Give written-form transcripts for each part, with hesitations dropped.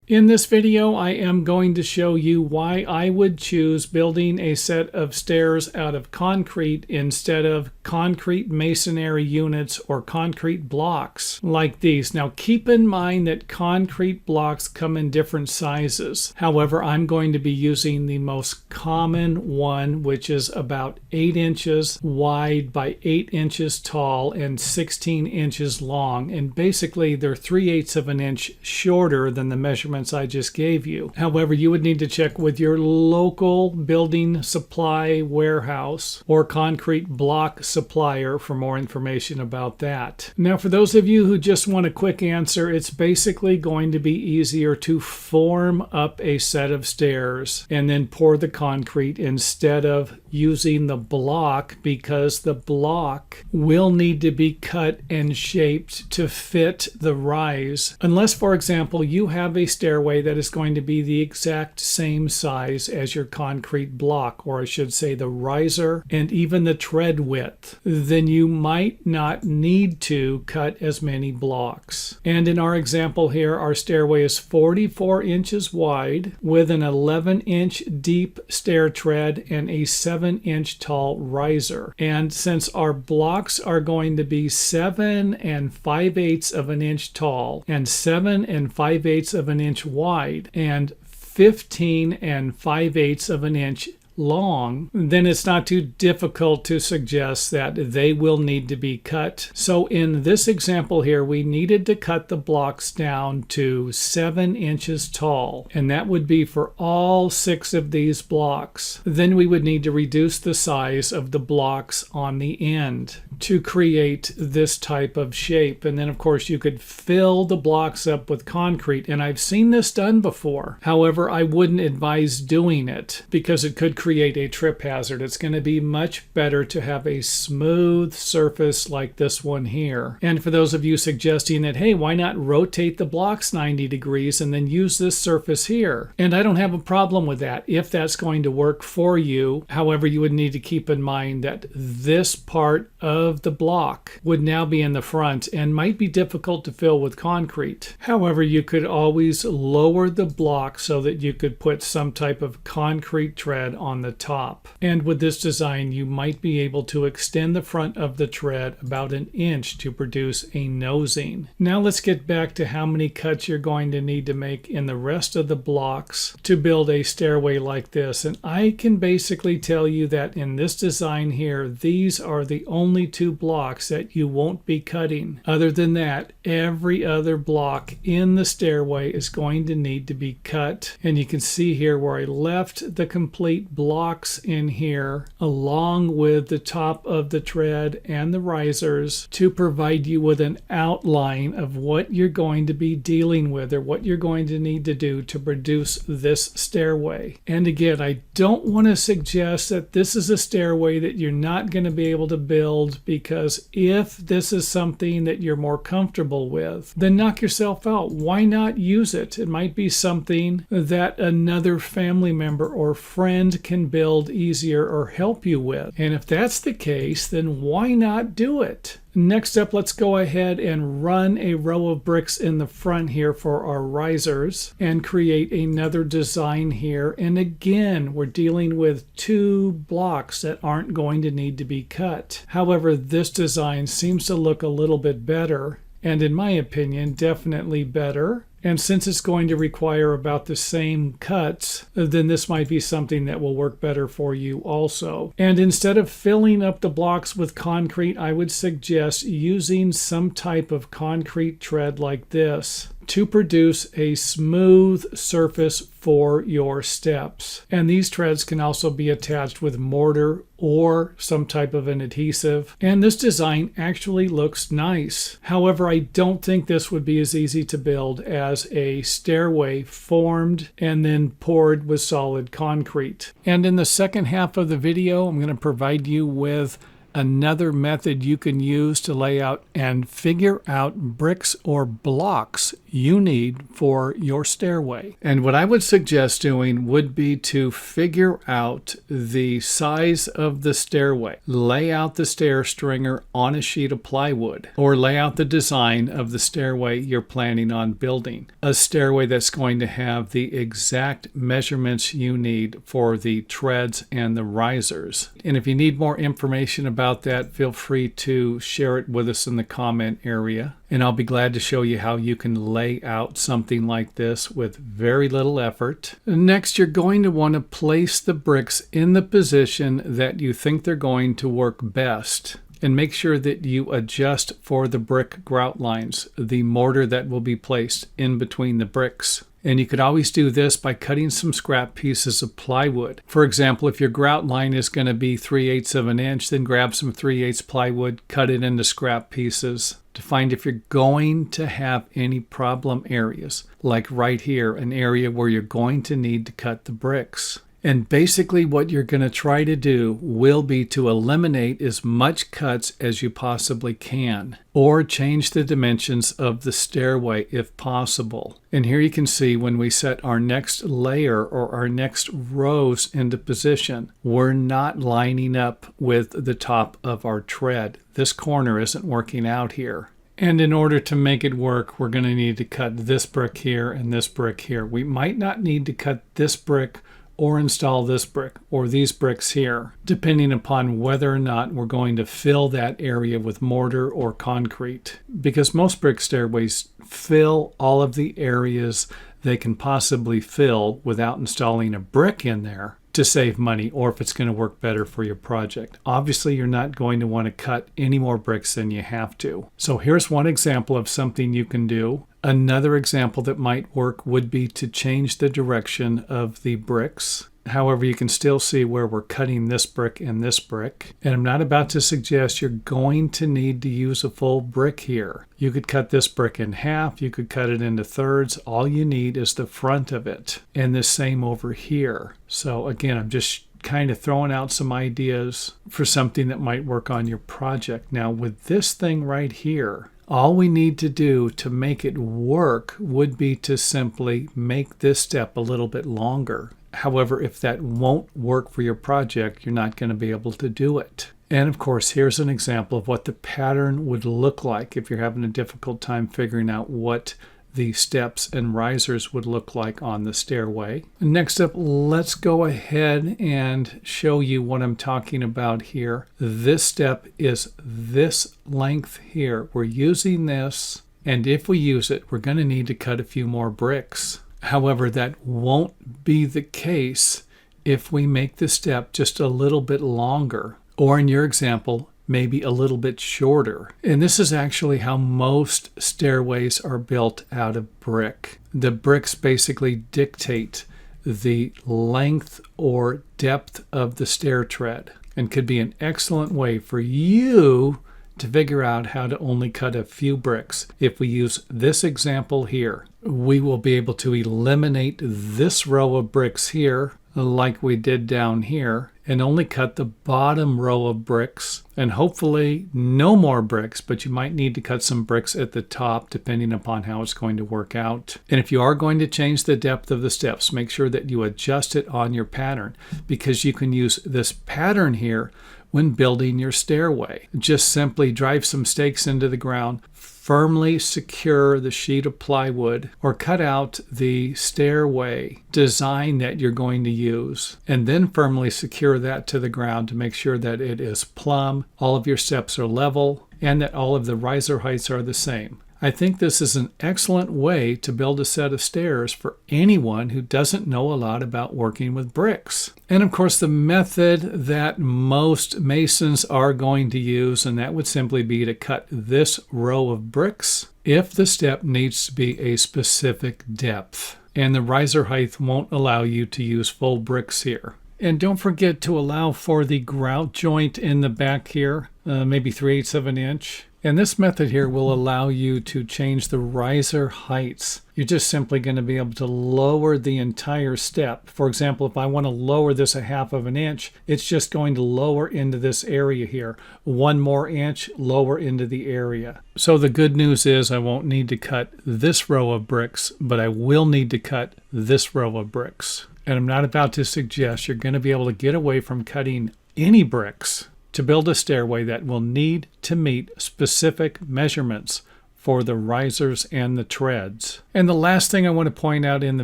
In this video, I am going to show you why I would choose building a set of stairs out of concrete instead of concrete masonry units or concrete blocks like these. Now keep in mind that concrete blocks come in different sizes. However, I'm going to be using the most common one, which is about 8 inches wide by 8 inches tall and 16 inches long. And basically they're 3/8 of an inch shorter than the measurement I just gave you. However, you would need to check with your local building supply warehouse or concrete block supplier for more information about that. Now, for those of you who just want a quick answer, it's basically going to be easier to form up a set of stairs and then pour the concrete instead of using the block, because the block will need to be cut and shaped to fit the rise. Unless, for example, you have a stairway that is going to be the exact same size as your concrete block, or I should say the riser and even the tread width, then you might not need to cut as many blocks. And in our example here, our stairway is 44 inches wide with an 11-inch deep stair tread and a 7-inch tall riser. And since our blocks are going to be 7 5/8 of an inch tall and 7 5/8 of an inch wide and 15 5/8 of an inch long, then it's not too difficult to suggest that they will need to be cut. So in this example here, we needed to cut the blocks down to 7 inches tall, and that would be for all 6 of these blocks. Then we would need to reduce the size of the blocks on the end to create this type of shape. And then of course you could fill the blocks up with concrete, and I've seen this done before. However, I wouldn't advise doing it because it could create a trip hazard. It's going to be much better to have a smooth surface like this one here. And for those of you suggesting that, hey, why not rotate the blocks 90 degrees and then use this surface here? And I don't have a problem with that if that's going to work for you. However, you would need to keep in mind that this part of the block would now be in the front and might be difficult to fill with concrete. However, you could always lower the block so that you could put some type of concrete tread on the top. And with this design, you might be able to extend the front of the tread about 1 inch to produce a nosing. Now let's get back to how many cuts you're going to need to make in the rest of the blocks to build a stairway like this. And I can basically tell you that in this design here, these are the only 2 blocks that you won't be cutting. Other than that, every other block in the stairway is going to need to be cut. And you can see here where I left the complete blocks in here along with the top of the tread and the risers to provide you with an outline of what you're going to be dealing with or what you're going to need to do to produce this stairway. And again, I don't want to suggest that this is a stairway that you're not going to be able to build, because if this is something that you're more comfortable with, then knock yourself out. Why not use it? It might be something that another family member or friend can build easier or help you with. And if that's the case, then why not do it? Next up, let's go ahead and run a row of bricks in the front here for our risers and create another design here. And again, we're dealing with 2 blocks that aren't going to need to be cut. However, this design seems to look a little bit better, and in my opinion, definitely better. And since it's going to require about the same cuts, then this might be something that will work better for you also. And instead of filling up the blocks with concrete, I would suggest using some type of concrete tread like this to produce a smooth surface for your steps. And these treads can also be attached with mortar or some type of an adhesive. And this design actually looks nice. However, I don't think this would be as easy to build as a stairway formed and then poured with solid concrete. And in the second half of the video, I'm going to provide you with another method you can use to lay out and figure out bricks or blocks you need for your stairway. And what I would suggest doing would be to figure out the size of the stairway. Lay out the stair stringer on a sheet of plywood, or lay out the design of the stairway you're planning on building. A stairway that's going to have the exact measurements you need for the treads and the risers. And if you need more information about that, feel free to share it with us in the comment area. And I'll be glad to show you how you can lay out something like this with very little effort. Next, you're going to want to place the bricks in the position that you think they're going to work best. And make sure that you adjust for the brick grout lines, the mortar that will be placed in between the bricks. And you could always do this by cutting some scrap pieces of plywood. For example, if your grout line is going to be 3/8 of an inch, then grab some 3/8 plywood, cut it into scrap pieces to find if you're going to have any problem areas, like right here, an area where you're going to need to cut the bricks. And basically what you're going to try to do will be to eliminate as much cuts as you possibly can, or change the dimensions of the stairway if possible. And here you can see when we set our next layer or our next rows into position, we're not lining up with the top of our tread. This corner isn't working out here. And in order to make it work, we're going to need to cut this brick here and this brick here. We might not need to cut this brick or install this brick or these bricks here, depending upon whether or not we're going to fill that area with mortar or concrete. Because most brick stairways fill all of the areas they can possibly fill without installing a brick in there to save money, or if it's going to work better for your project. Obviously, you're not going to want to cut any more bricks than you have to. So here's one example of something you can do. Another example that might work would be to change the direction of the bricks. However, you can still see where we're cutting this brick and this brick. And I'm not about to suggest you're going to need to use a full brick here. You could cut this brick in half. You could cut it into thirds. All you need is the front of it. And the same over here. So again, I'm just kind of throwing out some ideas for something that might work on your project. Now with this thing right here, all we need to do to make it work would be to simply make this step a little bit longer. However, if that won't work for your project, you're not going to be able to do it. And of course, here's an example of what the pattern would look like if you're having a difficult time figuring out what the steps and risers would look like on the stairway. Next up, let's go ahead and show you what I'm talking about here. This step is this length here. We're using this, and if we use it, we're going to need to cut a few more bricks. However, that won't be the case if we make the step just a little bit longer, or in your example, maybe a little bit shorter. And this is actually how most stairways are built out of brick. The bricks basically dictate the length or depth of the stair tread, and could be an excellent way for you to figure out how to only cut a few bricks. If we use this example here, we will be able to eliminate this row of bricks here, like we did down here, and only cut the bottom row of bricks, and hopefully no more bricks, but you might need to cut some bricks at the top depending upon how it's going to work out. And if you are going to change the depth of the steps, make sure that you adjust it on your pattern, because you can use this pattern here when building your stairway. Just simply drive some stakes into the ground, firmly secure the sheet of plywood, or cut out the stairway design that you're going to use, and then firmly secure that to the ground to make sure that it is plumb, all of your steps are level, and that all of the riser heights are the same. I think this is an excellent way to build a set of stairs for anyone who doesn't know a lot about working with bricks. And of course, the method that most masons are going to use, and that would simply be to cut this row of bricks if the step needs to be a specific depth. And the riser height won't allow you to use full bricks here. And don't forget to allow for the grout joint in the back here, maybe 3/8 of an inch. And this method here will allow you to change the riser heights. You're just simply going to be able to lower the entire step. For example, if I want to lower this 1/2 inch, it's just going to lower into this area here. 1 more inch, lower into the area. So the good news is I won't need to cut this row of bricks, but I will need to cut this row of bricks. And I'm not about to suggest you're going to be able to get away from cutting any bricks to build a stairway that will need to meet specific measurements for the risers and the treads. And the last thing I want to point out in the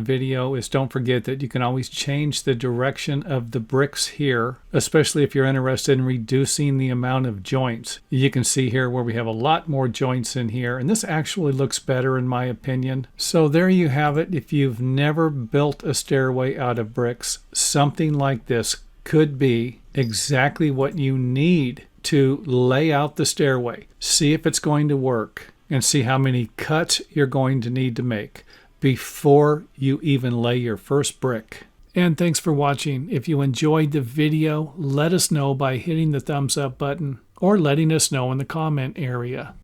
video is don't forget that you can always change the direction of the bricks here, especially if you're interested in reducing the amount of joints. You can see here where we have a lot more joints in here, and this actually looks better in my opinion. So there you have it. If you've never built a stairway out of bricks, something like this could be exactly what you need to lay out the stairway. See if it's going to work and see how many cuts you're going to need to make before you even lay your first brick. And thanks for watching. If you enjoyed the video, let us know by hitting the thumbs up button or letting us know in the comment area.